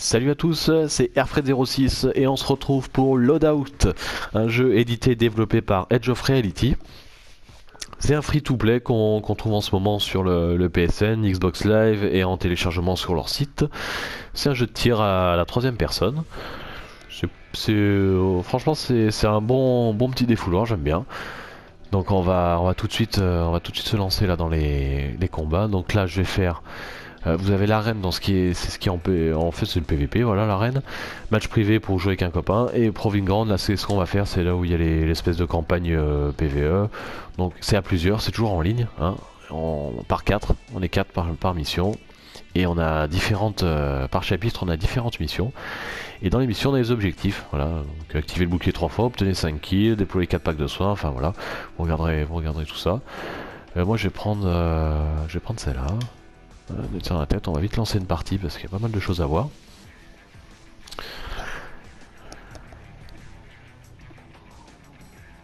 Salut à tous, c'est Airfred06 et on se retrouve pour Loadout, un jeu édité et développé par Edge of Reality. C'est un free-to-play qu'on trouve en ce moment sur le PSN, Xbox Live et en téléchargement sur leur site. C'est un jeu de tir à la troisième personne. Franchement c'est un bon petit défouloir, j'aime bien. Donc on va tout de suite se lancer là dans les combats. Donc là je vais faire. Vous avez l'arène dans c'est ce qui est en fait c'est le PVP, voilà l'arène. Match privé pour jouer avec un copain et Proving Ground, là c'est ce qu'on va faire, c'est là où il y a l'espèce de campagne PVE. Donc c'est à plusieurs, c'est toujours en ligne, hein, par 4, on est 4 par mission. Et on a par chapitre on a différentes missions. Et dans les missions on a des objectifs, voilà. Donc activer le bouclier 3 fois, obtenir 5 kills, déployer 4 packs de soins, enfin voilà. Vous regarderez tout ça. Moi je vais prendre celle-là. Sur la tête, on va vite lancer une partie parce qu'il y a pas mal de choses à voir.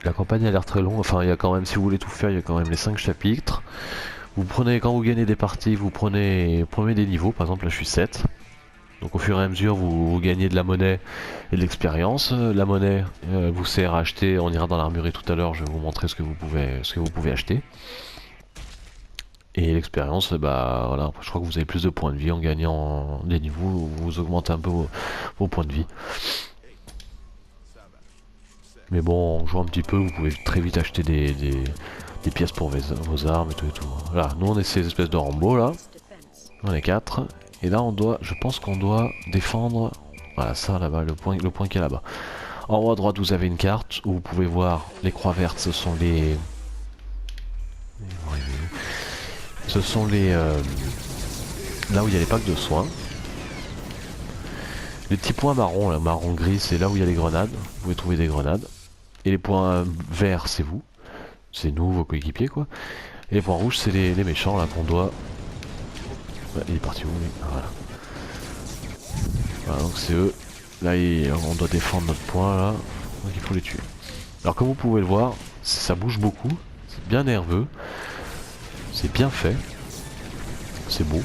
La campagne a l'air très longue, enfin il y a quand même, si vous voulez tout faire, il y a quand même les 5 chapitres. Vous prenez, quand vous gagnez des parties, vous prenez des niveaux, par exemple là je suis 7. Donc au fur et à mesure vous gagnez de la monnaie et de l'expérience. La monnaie vous sert à acheter, on ira dans l'armurerie tout à l'heure, je vais vous montrer ce que vous pouvez acheter. Et l'expérience, bah voilà, je crois que vous avez plus de points de vie en gagnant des niveaux, vous augmentez un peu vos points de vie. Mais bon, en jouant un petit peu, vous pouvez très vite acheter des pièces pour vos armes et tout et tout. Voilà, nous on est ces espèces de Rambo là, on est 4. Et là je pense qu'on doit défendre, voilà ça là-bas, le point qui est là-bas. En haut à droite vous avez une carte où vous pouvez voir les croix vertes, ce sont les... là où il y a les packs de soins. Les petits points marron, là, marron gris, c'est là où il y a les grenades. Vous pouvez trouver des grenades. Et les points verts, c'est vous. C'est nous, vos coéquipiers, quoi. Et les points rouges, c'est les méchants, là, qu'on doit... Ouais, il est parti où, lui? Voilà. Voilà, donc c'est eux. Là, on doit défendre notre point, là. Donc il faut les tuer. Alors, comme vous pouvez le voir, ça bouge beaucoup. C'est bien nerveux. C'est bien fait. C'est beau.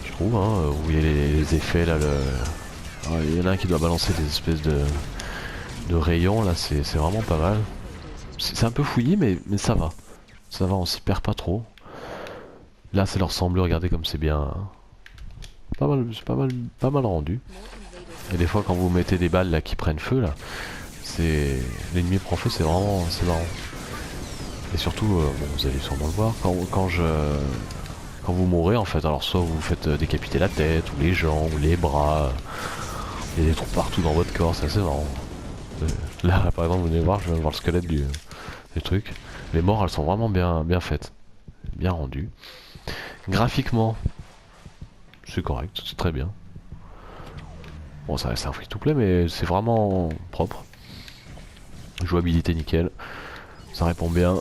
Je trouve, hein. Vous voyez les effets, là, il y en a un qui doit balancer des espèces de rayons, là, c'est vraiment pas mal. C'est un peu fouillis, mais ça va. Ça va, on s'y perd pas trop. Là, c'est leur semble, regardez comme c'est bien. Hein. C'est pas mal rendu. Et des fois, quand vous mettez des balles là qui prennent feu, là, l'ennemi prend feu, c'est marrant. Et surtout, bon, vous allez sûrement le voir, quand vous mourrez, en fait, alors soit vous vous faites décapiter la tête, ou les jambes, ou les bras. Il y a des trous partout dans votre corps, c'est assez marrant. Là, par exemple, vous venez voir, je viens de voir le squelette du truc. Les morts, elles sont vraiment bien faites, bien rendues. Graphiquement, c'est correct, c'est très bien. Bon, ça reste un free-to-play, mais c'est vraiment propre. Jouabilité nickel, ça répond bien.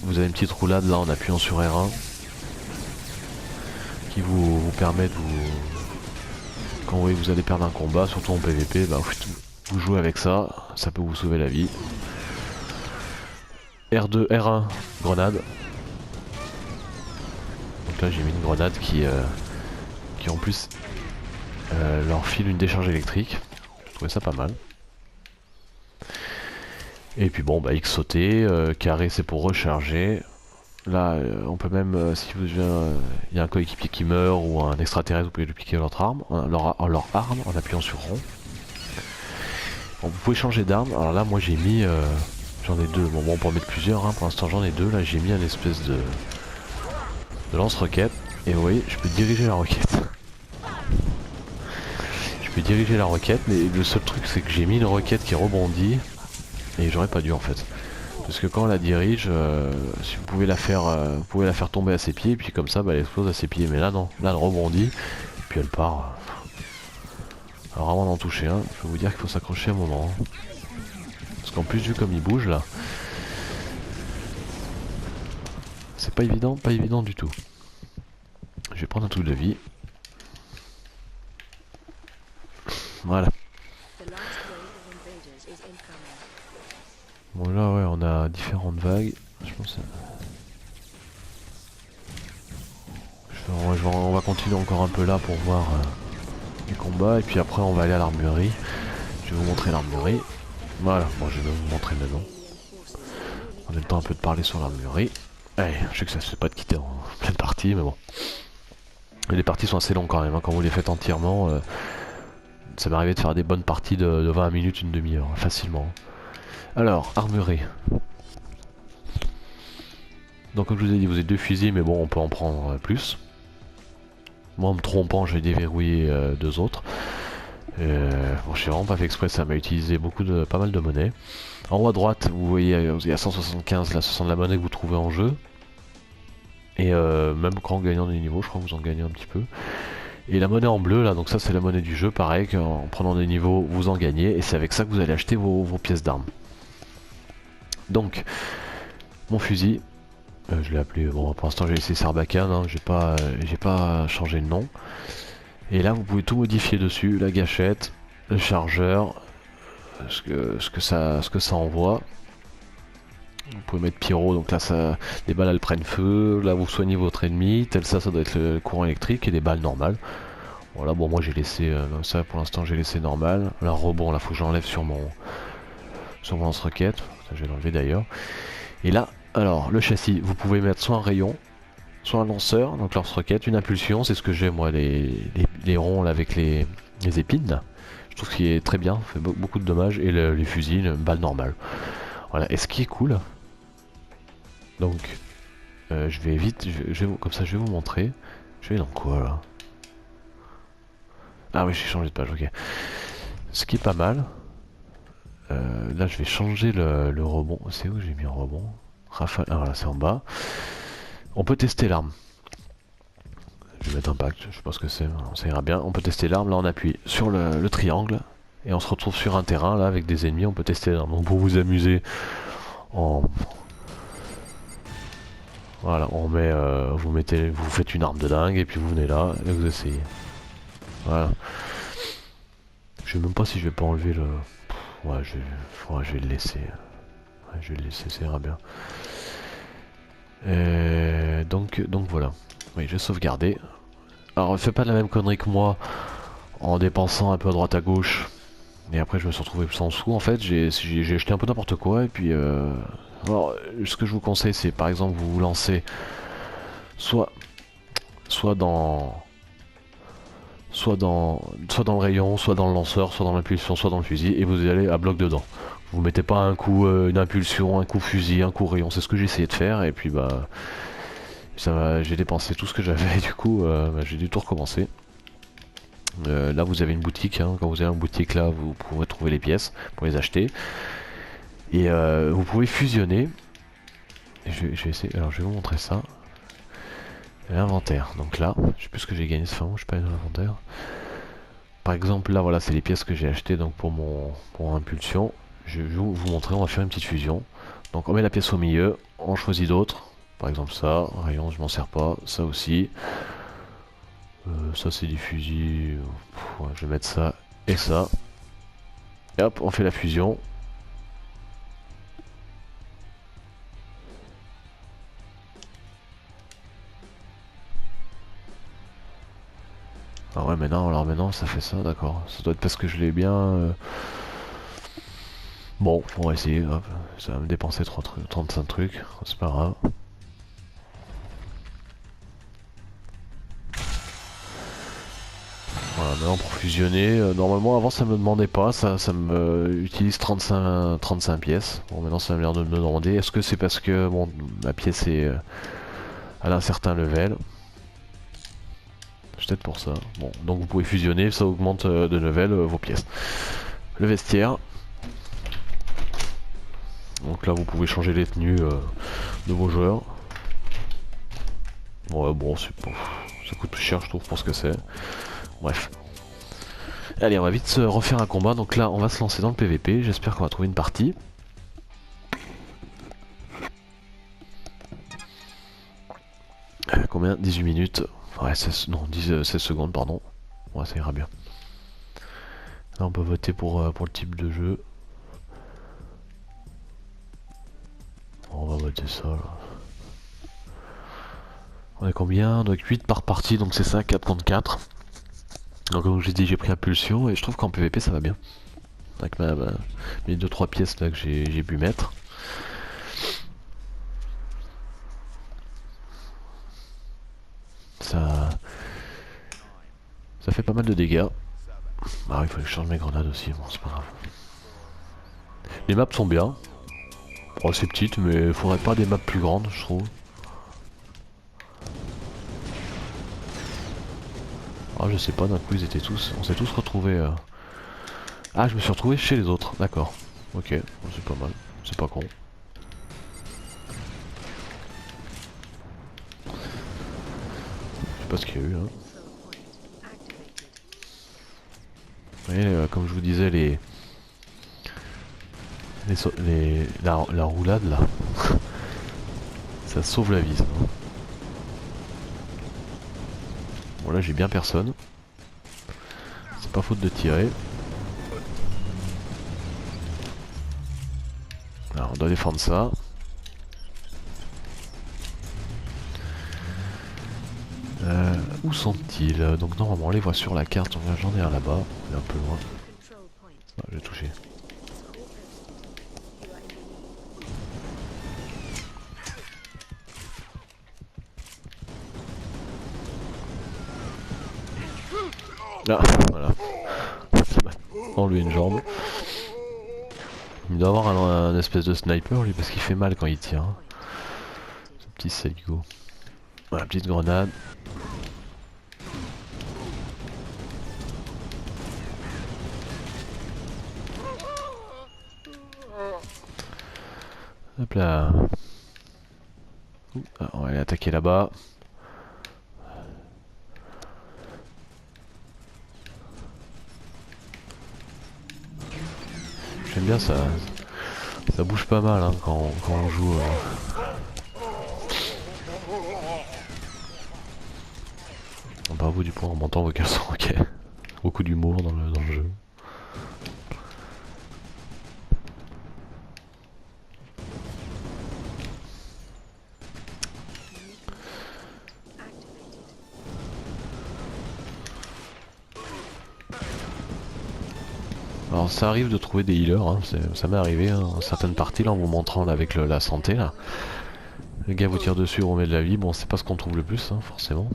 Vous avez une petite roulade là en appuyant sur R1 qui vous permet de quand vous allez perdre un combat, surtout en PVP, bah, vous jouez avec ça, ça peut vous sauver la vie. R2, R1, grenade. Donc là j'ai mis une grenade qui en plus leur file une décharge électrique. Je trouvais ça pas mal. Et puis bon, bah X sauter, carré c'est pour recharger. Là on peut même, si vous il y a un coéquipier qui meurt ou un extraterrestre, vous pouvez lui piquer leur arme en appuyant sur rond. Bon, vous pouvez changer d'arme. Alors là moi j'ai mis, j'en ai deux. Bon, on peut en mettre plusieurs, hein. Pour l'instant j'en ai deux. Là j'ai mis un espèce de lance-roquette. Et vous voyez, je peux diriger la roquette. Je peux diriger la roquette, mais le seul truc c'est que j'ai mis une roquette qui rebondit. Et j'aurais pas dû en fait. Parce que quand on la dirige, si vous pouvez la faire tomber à ses pieds, et puis comme ça, bah, elle explose à ses pieds. Mais là non, là elle rebondit, et puis elle part. Alors avant d'en toucher un, je vais vous dire qu'il faut s'accrocher un moment. Hein. Parce qu'en plus vu comme il bouge là, c'est pas évident du tout. Je vais prendre un truc de vie. Voilà. Bon là ouais, on a différentes vagues. Je pense on va continuer encore un peu là pour voir les combats, et puis après on va aller à l'armurerie. Je vais vous montrer l'armurerie. Voilà, bon je vais vous montrer maintenant. On a le temps un peu de parler sur l'armurerie. Allez, je sais que ça se fait pas de quitter en pleine partie, mais bon. Et les parties sont assez longues quand même, hein. Quand vous les faites entièrement, ça m'est arrivé de faire des bonnes parties de 20 minutes, une demi-heure, facilement. Alors, armurerie. Donc comme je vous ai dit, vous avez 2 fusils, mais bon, on peut en prendre plus. Moi, en me trompant, j'ai déverrouillé 2 autres. Bon, je n'ai vraiment pas fait exprès, ça m'a utilisé pas mal de monnaie. En haut à droite, vous voyez, il y a 175, là, ce sont de la monnaie que vous trouvez en jeu. Et même quand gagnant des niveaux, je crois que vous en gagnez un petit peu. Et la monnaie en bleu, là, donc ça c'est la monnaie du jeu, pareil, qu'en prenant des niveaux, vous en gagnez. Et c'est avec ça que vous allez acheter vos pièces d'armes. Donc, mon fusil, je l'ai appelé, bon pour l'instant j'ai laissé Sarbacane, hein, j'ai pas changé le nom. Et là vous pouvez tout modifier dessus, la gâchette, le chargeur, ce que ça envoie. Vous pouvez mettre pyro, donc là les balles elles prennent feu, là vous soignez votre ennemi, tel ça doit être le courant électrique et des balles normales. Voilà, bon moi j'ai laissé, ça pour l'instant j'ai laissé normal. Là rebond, là faut que j'enlève sur mon lance-roquette, je vais l'enlever d'ailleurs. Et là, alors le châssis, vous pouvez mettre soit un rayon, soit un lanceur, donc lance-roquette, une impulsion, c'est ce que j'ai moi, les ronds là, avec les épines là. Je trouve qu'il est très bien, fait beaucoup de dommages, et les fusils, une balle normale. Voilà, et ce qui est cool, donc je vais vite, comme ça je vais vous montrer. Je vais dans quoi là? Ah oui, j'ai changé de page, ok. Ce qui est pas mal, là je vais changer le rebond. C'est où j'ai mis un rebond? Rafale, ah voilà, c'est en bas. On peut tester l'arme. Je vais mettre impact, je sais pas ce que c'est, ça ira bien. On peut tester l'arme, là on appuie sur le triangle et on se retrouve sur un terrain là avec des ennemis, on peut tester l'arme. Donc pour vous amuser, voilà, vous faites une arme de dingue et puis vous venez là et vous essayez. Voilà. Je sais même pas si je vais pas enlever le. Ouais, je vais le laisser. Ouais, je vais le laisser, ça ira bien. Donc voilà. Oui, je vais sauvegarder. Alors, fais pas de la même connerie que moi en dépensant un peu à droite à gauche. Et après, je me suis retrouvé sans sous. En fait, j'ai acheté un peu n'importe quoi. Et puis, alors, ce que je vous conseille, c'est par exemple, vous vous lancez soit dans le rayon, soit dans le lanceur, soit dans l'impulsion, soit dans le fusil, et vous allez à bloc dedans. Vous mettez pas un coup une impulsion, un coup fusil, un coup rayon, c'est ce que j'ai essayé de faire, et puis bah j'ai dépensé tout ce que j'avais, du coup j'ai dû tout recommencer. Là vous avez une boutique, hein. Quand vous avez une boutique là, vous pourrez trouver les pièces pour les acheter. Et vous pouvez fusionner. Je vais essayer, alors je vais vous montrer ça. L'inventaire, donc là, je sais plus ce que j'ai gagné, ça fait un moment, je suis pas allé dans l'inventaire. Par exemple, là, voilà, c'est les pièces que j'ai achetées donc pour mon impulsion. Je vais vous montrer, on va faire une petite fusion. Donc on met la pièce au milieu, on choisit d'autres. Par exemple ça, rayon, je m'en sers pas, ça aussi. Ça c'est des fusils, ouais, je vais mettre ça et ça. Et hop, on fait la fusion. Ah ouais, alors maintenant ça fait ça, d'accord. Ça doit être parce que je l'ai bien... Bon, on va essayer, hop. Ça va me dépenser 35 trucs, c'est pas grave. Voilà, maintenant pour fusionner, normalement avant ça me demandait pas, ça me utilise 35 pièces. Bon maintenant ça a l'air de me demander, est-ce que c'est parce que bon, ma pièce est à un certain level? C'est peut-être pour ça. Bon, donc vous pouvez fusionner, ça augmente de level vos pièces. Le vestiaire. Donc là vous pouvez changer les tenues de vos joueurs. Ouais bon, ça coûte plus cher je trouve pour ce que c'est. Bref. Allez, on va vite se refaire un combat. Donc là, on va se lancer dans le PVP. J'espère qu'on va trouver une partie. Combien? 18 minutes. Ouais, 16, non, 16 secondes, pardon. Ouais, ça ira bien. Là, on peut voter pour le type de jeu. On va voter ça, là. On est combien? Donc 8 par partie, donc c'est ça, 4 contre 4. Donc comme je l'ai dit, j'ai pris Impulsion et je trouve qu'en PVP ça va bien. Avec mes 2-3 pièces là que j'ai pu mettre. Ça fait pas mal de dégâts. Ah il faut que je change mes grenades aussi, bon c'est pas grave. Les maps sont bien. Oh c'est petite mais faudrait pas des maps plus grandes je trouve. Ah je sais pas, d'un coup ils étaient tous. On s'est tous retrouvés. Ah je me suis retrouvé chez les autres, d'accord. Ok, bon, c'est pas mal, c'est pas con. Je sais pas ce qu'il y a eu hein. Vous voyez, comme je vous disais, la roulade là, ça sauve la vie ça. Bon là j'ai bien personne. C'est pas faute de tirer. Alors on doit défendre ça. Où sont-ils? Donc normalement on les voit sur la carte, j'en ai un là-bas, il est un peu loin. Ah, j'ai touché. Ah, voilà. Ça m'a enlevé une jambe. Il doit avoir un espèce de sniper lui parce qu'il fait mal quand il tire. Hein. Ce petit saligo. Voilà, petite grenade. Hop là. Ah, on va aller attaquer là-bas. J'aime bien ça. Ça bouge pas mal hein, quand on joue. Bah vous du coup on m'entend vos caleçons, ok. Beaucoup d'humour dans le jeu. Alors ça arrive de trouver des healers, hein. Ça m'est arrivé hein, en certaines parties là en vous montrant là, avec la santé là. Le gars vous tire dessus, remet de la vie, bon c'est pas ce qu'on trouve le plus hein, forcément.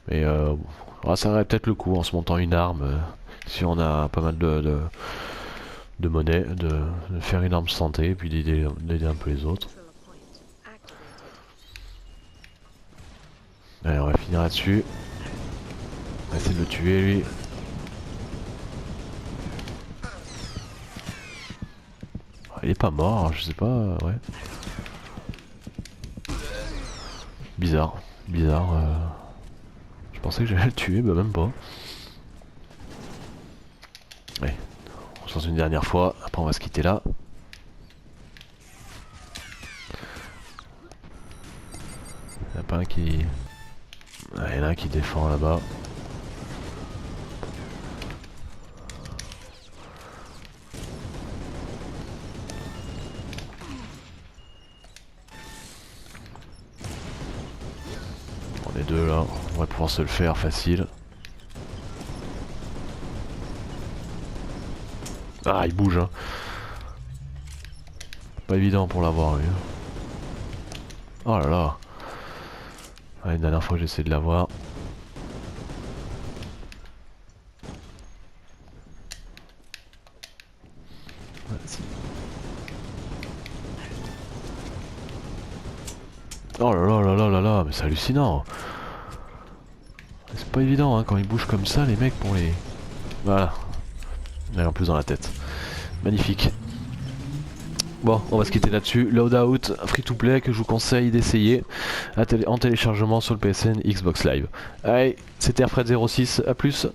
Mais ça aurait peut-être le coup en se montant une arme, si on a pas mal de monnaie, de faire une arme santé et puis d'aider un peu les autres. Allez on va finir là-dessus. On va essayer de le tuer lui. Il est pas mort, je sais pas, ouais. Bizarre, bizarre. Je pensais que j'allais le tuer, bah même pas. Ouais, on se lance une dernière fois, après on va se quitter là. Il y en a pas un qui... Ah, il y en a un qui défend là-bas. On est deux là, on va pouvoir se le faire facile. Ah il bouge hein. Pas évident pour l'avoir lui. Oh là là. Ouais, la dernière fois j'ai essayé de l'avoir. Oh là là là là là là, mais c'est hallucinant. C'est pas évident hein, quand ils bougent comme ça les mecs pour les... Voilà. Et en plus dans la tête. Magnifique. Bon, on va se quitter là-dessus. Loadout, free to play que je vous conseille d'essayer en téléchargement sur le PSN Xbox Live. Allez, c'était Airfred06, à plus.